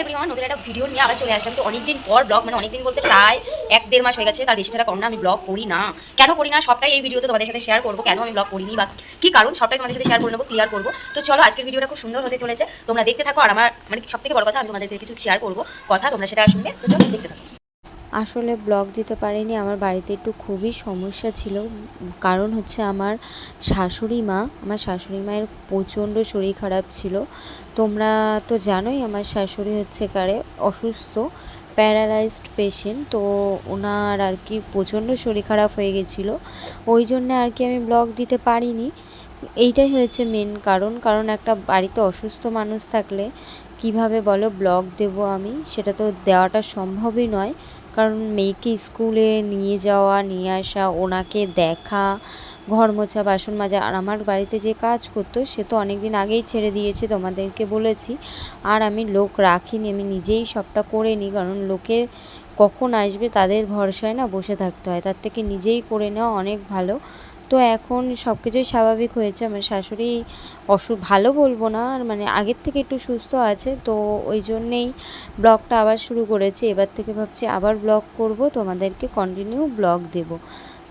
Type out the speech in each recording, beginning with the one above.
Everyone, নতুন একটা video নিয়ে আবার চলে আসলাম। তো অনেকদিন পর ব্লগ, মানে অনেকদিন বলতে প্রায় 1-1.5 মাস হয়ে গেছে, তার বেশি ছাড়া কম না আমি ব্লগ করি না। কেন করি না সবটাই এই ভিডিওতে তোমাদের সাথে শেয়ার করবো, কেন আমি ব্লগ করিনি বা কি কারণ সবটাই তোমাদের সাথে শেয়ার করে নেবো, ক্লিয়ার করবো। তো চলো আজকের ভিডিওটা খুব সুন্দর হতে চলেছে, তোমরা দেখতে থাকো। আর আমার মানে সবথেকে বড় কথা, আমি তোমাদেরকে কিছু শেয়ার করবো কথা, তোমরা সেটা শুনবে। তো চলো দেখতে থাকো। আসলে ব্লগ দিতে পারিনি, আমার বাড়িতে একটু খুবই সমস্যা ছিল। কারণ হচ্ছে আমার শাশুড়ি মায়ের প্রচণ্ড শরীর খারাপ ছিল। তোমরা তো জানোই আমার শাশুড়ি হচ্ছে অসুস্থ, প্যারালাইজড পেশেন্ট। তো ওনার আর কি প্রচণ্ড শরীর খারাপ হয়ে গেছিলো, ওই জন্যে আর কি আমি ব্লগ দিতে পারিনি। এইটাই হয়েছে মেন কারণ একটা বাড়িতে অসুস্থ মানুষ থাকলে কিভাবে বলো ব্লগ দেব আমি, সেটা তো দেওয়াটা সম্ভবই নয়। কারণ মেয়েকে স্কুলে নিয়ে যাওয়া নিয়ে আসা, ওনাকে দেখা, ঘর মোছা, বাসন মাজা, আর আমার বাড়িতে যে কাজ করতো সে তো অনেক দিন আগেই ছেড়ে দিয়েছে, তোমাদেরকে বলেছি। আর আমি লোক রাখিনি, আমি নিজেই সবটা করে নিই। কারণ লোকের কখন আসবে তাদের ভরসায় না বসে থাকতে হয়, তার থেকে নিজেই করে নেওয়া অনেক ভালো। তো এখন সব কিছুই স্বাভাবিক হয়েছে। আমার শাশুড়ি ভালো বলবো না, আর মানে আগের থেকে একটু সুস্থ আছে, তো ওই জন্যেই ব্লগটা আবার শুরু করেছি। এবার থেকে ভাবছি আবার ব্লগ করব, তোমাদেরকে কন্টিনিউ ব্লগ দেব।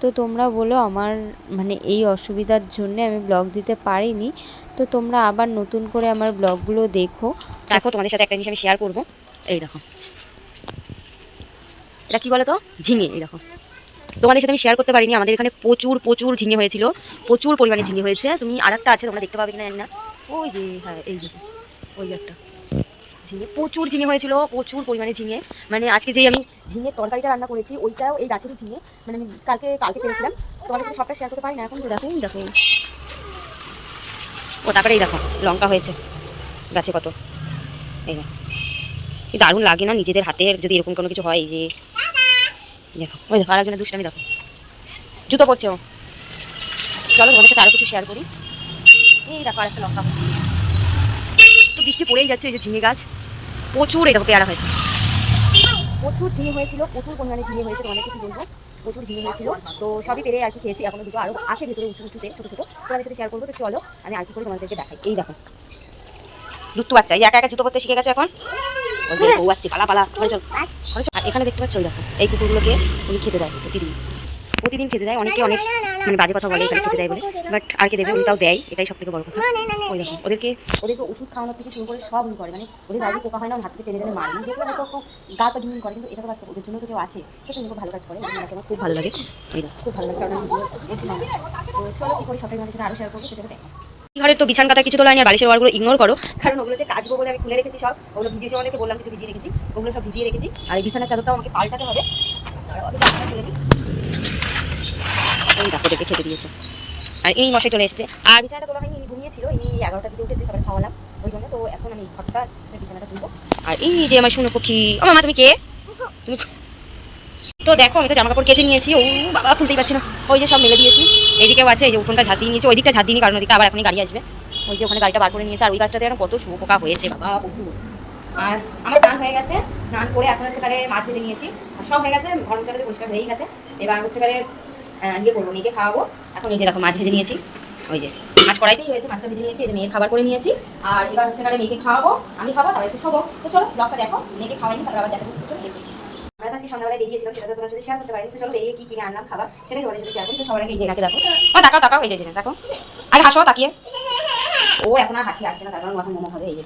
তো তোমরা বলো, আমার মানে এই অসুবিধার জন্যে আমি ব্লগ দিতে পারিনি। তো তোমরা আবার নতুন করে আমার ব্লগগুলো দেখো। দেখো তোমাদের সাথে একটা জিনিস আমি শেয়ার করবো। এই দেখো, এটা কি বলো তো, ঝিঙে। এই দেখো, তোমাদের সাথে আমি শেয়ার করতে পারিনি, আমাদের এখানে প্রচুর প্রচুর ঝিঙে হয়েছিল, প্রচুর পরিমাণে ঝিঙে হয়েছে। তুমি আর একটা আছে, তোমরা দেখতে পাবে কিনা জানি না, ওই যে, হ্যাঁ এই যে, ওই একটা ঝিঙে, প্রচুর ঝিঙে হয়েছিল, প্রচুর পরিমাণে ঝিঙে। মানে আজকে যে আমি ঝিঙের তরকারিটা রান্না করেছি, ওইটাও এই গাছেরই ঝিঙে। মানে আমি কালকে পেরেছিলাম, তোমাদের সাথে সবটা শেয়ার করতে পারি না এখন। তো দেখো দেখো, ও তারপরে এই দেখো লঙ্কা হয়েছে গাছে কত। এই দেখো, কি দারুণ লাগে না নিজেদের হাতের যদি এরকম কোনো কিছু হয়। এই যে দেখো, ওই দেখো আরেকজনের দুষ্টামি দেখো, জুতো পড়ছে ও। চলো তোমাদের সাথে আরো কিছু শেয়ার করি। এই দেখো আরেকটা লঙ্কা হচ্ছে, তো বৃষ্টি পড়েই যাচ্ছে। এই যে ঝিঙে গাছ প্রচুর, এই দেখো পেয়ারা হয়েছে, প্রচুর ঝিঙে হয়েছিল, প্রচুর পরিমাণে ঝিঙে হয়েছে। তোমাদেরকে কি বলবো, প্রচুর ঝিঙে হয়েছিল। তো সবই পেরে আর কি খেয়েছি, এখনো দুটো আরো আছে ভেতরে উঁচুতে ছোটো ছোটো, তোমাদের সাথে শেয়ার করবো। তো চলো আমি আর কি করে তোমাদেরকে দেখাই। এই দেখো দুটো বাচ্চা, এই একা একা জুতো পরতে শিখে গেছে এখন। ওই যে বউ আসছে, পালা পালা ঘরে চল ঘরে চল। আর এখানে দেখতে পাচ্ছ, ওই দেখো এই কুকুরগুলোকে উনি খেতে দেয় প্রতিদিন খেতে দেয়। অনেকে অনেক মানে বাজে কথা বলে এখানে খেতে দেয় বলে, বাট আর কি দেবে, উনি তাও দেয়, এটাই সব থেকে বড় কথা। ওই দেখো ওদেরকে ওষুধ খাওয়ানোর থেকে শুরু করে সব উনি করে, মানে ওদের বাড়ি পোকা হয় না, হাত থেকে টেনে টেনে মারে। দেখলে হয়তো গা পা ঝিমিন করে, কিন্তু এটা তো বাস্তব, ওদের জন্য তো কেউ আছে, সে তো খুব ভালো কাজ করে। ওনাকে আমার খুব ভালো লাগে, এই দেখো খুব ভালো লাগে, কারণ বেশি না। তো চলো কি করি সবটাই তোমাদের সাথে আরও শেয়ার করবো, সেটা দেখো। ঘরের তো বিছান কাটা কিছু তো লাইনি, আর বালিশের ওয়ারগুলো ইগনোর করো, কারণ ওগুলো যে কাচবো বলে আমি খুলে রেখেছি সব, ওগুলো ভিজিয়েছি, অনেকে বললাম কিছু ভিজিয়ে রেখেছি, ওগুলো সব ভিজিয়ে রেখেছি। আর এই বিছানার চাদরটাও আমাকে পাল্টাতে হবে। এই দেখো দেখে খেতে দিয়েছে, আর এই মশাই চলে এসেছে। আর বিছানাটা তোলা হয়নি, ঘুমিয়েছিল, এই 11টার দিকে উঠেছে, তারপরে খাওয়ালাম ওই জন্য। তো এখন আমি ঘরটা বিছানাটা তুলবো। আর এই যে আমার শুনো পক্ষী, ও মামা তুমি কে, তুমি। তো দেখো আমি তো জামা কাপড় কেচে নিয়েছি, ও বাবা খুলতেই পারছি না, ওই যে সব মেলে দিয়েছি। এইদিকেও আছে, এই যে উঠোনটা ঝাঁত দিয়ে নিয়েছি, ওই দিকটা ঝাঁত দিইনি, কারণ ওদিকে আবার এখনই গাড়ি আসবে। ওই যে ওখানে গাড়িটা বার করে নিয়েছে। আর ওই গাছটাতে এখন কত শুয়োপোকা হয়েছে বাবা, প্রচুর। আর আমার স্নান হয়ে গেছে, স্নান করে এখন হচ্ছে তাহলে মাছ ভেজে নিয়েছি, আর সব হয়ে গেছে, ঘর মোছাতে পরিষ্কার হয়েই গেছে। এবার হচ্ছে তাহলে ইয়ে করবো, মেয়েকে খাওয়াবো। এখন এই যে দেখো মাছ ভেজে নিয়েছি, ওই যে মাছ কড়াইতেই হয়েছে, মাছটা ভেজে নিয়েছি, এই যে মেয়ের খাবার করে নিয়েছি। আর এবার হচ্ছে তাহলে মেয়েকে খাওয়াবো, আমি খাবো, তারপর একটু শোবো। তো চলো ব্লগটা দেখো, মেয়েকে খাওয়াইনি তারপর আবার দেখাবো। আমরা তো আজকে সন্ধ্যাবেলায় বেরিয়েছিলাম, সেটা তো তোমার সাথে শেয়ার করতে পারিনি। তো চলো বেরিয়ে কি কিনে আনলাম খাবার, সেটাই তোমাদের সাথে শেয়ার করি। তো সবার আগে এই জায়গাতে দেখো, তাকাও তাকাও, এই যে দেখো, আগে হাসো তাকিয়ে। ও এখন আর হাসি আসছে না, তার কারণ এখন মোমো হবে। এই যে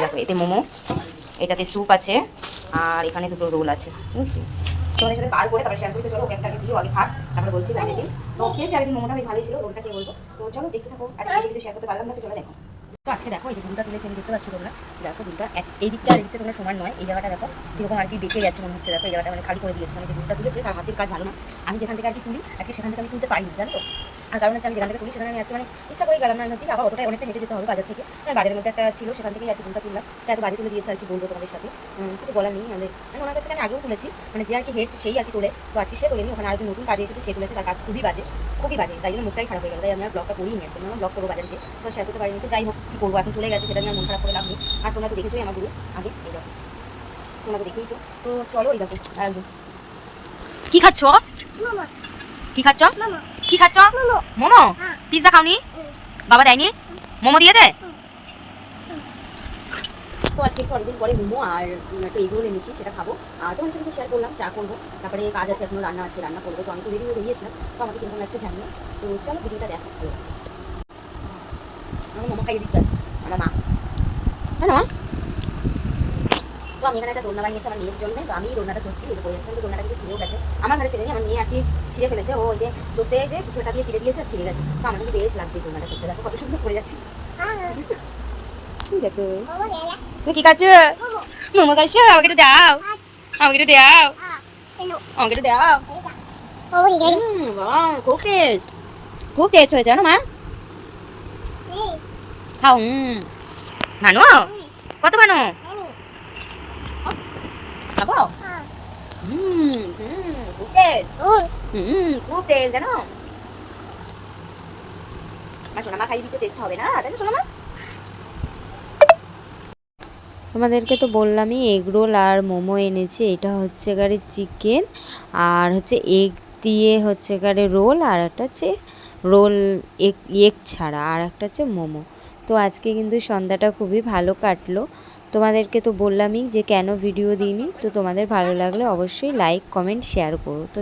দেখো, এতে মোমো, এটাতে স্যুপ আছে, আর এখানে দুটো রোল আছে, বুঝছি। তোমাদের সাথে বার করে তারপরে শেয়ার করি। তো চলো ওকে একটা দিও, আগে থাক, তারপরে বলছি অনেকদিন। তো খেয়েছি আর মোমোটা বেশ ভালোই ছিল, রোলটা খেয়ে বলবো। তো চলো দেখতে থাকো, আজকে বেশি কিছু শেয়ার করতে পারলাম না। তো চলো দেখো। তো আজকে দেখো এই যে দুলটা তুলেছে, আমি দেখতে পাচ্ছ তোমরা, দেখো দুলটা এই দিকটা আর এই দিকটা তোমরা সমান নয়। এই জায়গাটা দেখো কীরকম আর কি বেঁকে গেছে মনে হচ্ছে। দেখো এই জায়গাটা মানে খালি করে দিয়েছে, মানে যে দুলটা তুলেছে তার হাতের কাজ ভালো না। আমি যেখান থেকে আর কি তুলি আজকে, সেখান থেকে আমি তুলতে পারিনি, জানো তো। আর কারণ হচ্ছে আমি যেখান থেকে তুলি সেখানে আমি আজকে মানে ইচ্ছা করে গেলাম না। আমি ভাবছি আবার অতটাই অনেকটা হেঁটে যেতে হবে বাজার থেকে, বাজারের মধ্যে একটা ছিল, সেখান থেকেই আর কি দুলটা তুললাম। তো এত বাড়ি তুলে দিয়েছে আর কি বলবো তোমাদের সাথে, কিছু বলার নেই। মানে ওনার কাছে আমি আগেও তুলেছি, মানে যে আর কি হেড সেই আর কি তোলে। তো আজকে সে তোলেনি, ওখানে আরেকজন নতুন কাজে এসেছে, সে তুলেছে, তার কাজ খুবই বাজে, তাই জন্য মুখটাই খারাপ হয়ে গেল। তাই আমি আর ব্লগটা করিয়ে নিয়েছি, আমি ব্লগ করবো বাজারে গিয়ে, তো শেয়ার করতে পারিনি। তো যাই হোক কী করবো, এখন চলে গেছে, সেটা নিয়ে মন খারাপ করে লাভ নেই। আর তোমরা তো দেখেছোই আমার গুরু আগে, এই দেখো তোমরা তো দেখেইছো। তো চলো এই দেখো আরেকজন, কি খাচ্ছ, কি খাচ্ছ, কি খাচ্ছ, মোমো। পিৎজা খাওনি, বাবা দেয়নি, মোমো দিয়েছে। তো আজকে একটু অনেকদিন পরে মোমো আর একটু এগরোল এনেছি, সেটা খাবো। আর তোমার সাথে শেয়ার করলাম, চা করবো, তারপরে কাজ আছে, এখনো রান্না আছে, রান্না করবো। তো আমি তো রেডি হয়ে বেরিয়েছিলাম, তো আমাকে কিরকম লাগছে জানিও। তো চলো ভিডিওটা দেখো। ভালো লাগবে। আমার মোমো খাইয়ে দিচ্ছে আমার মা, জানো মা। তো আমি এখানে একটা দোলনা বানিয়েছি আমার মেয়ের জন্য। তো আমি দোলনাটা করছি, এটা করে যাচ্ছিলাম, তো দোলনাটা কিন্তু ছিঁড়েও গেছে। আমার ঘরে ছেড়ে আমার মেয়ে আর কি ছিঁড়ে ফেলেছে। ও ওই যে চোখতে যে কিছুটা দিয়ে ছিঁড়ে দিয়েছে আর ছিঁড়ে গেছে। তো আমার কিন্তু বেশ লাগছে দোলনাটা করতে, দেখো কত সুন্দর করে যাচ্ছি। দেখো তুমি কি খাচ্ছ? মোমো খাচ্ছ? আমাকে একটু দাও, আমাকে একটু দাও, আমাকে একটু দাও। বাহ, খুব টেস্ট, খুব টেস্ট হয়েছে জানো মা। খাও। ভানো কত ভানো খাবো। খুব টেস্ট, খুব টেস্ট জানো। আমার সোনামা খাই দিতে টেস্ট হবে না, তাই না সোনামা? তোমাদেরকে তো বললামই এগ রোল আর মোমো এনেছি। এটা হচ্ছে গাড়ি চিকেন, আর হচ্ছে এগ দিয়ে হচ্ছে গাড়ি রোল, আর একটা হচ্ছে রোল এগ এগ ছাড়া, আর একটা হচ্ছে মোমো। তো আজকে কিন্তু সন্ধ্যাটা খুবই ভালো কাটলো। তোমাদেরকে তো বললামই যে কেন ভিডিও দিইনি। তো তোমাদের ভালো লাগলে অবশ্যই লাইক কমেন্ট শেয়ার করো। তো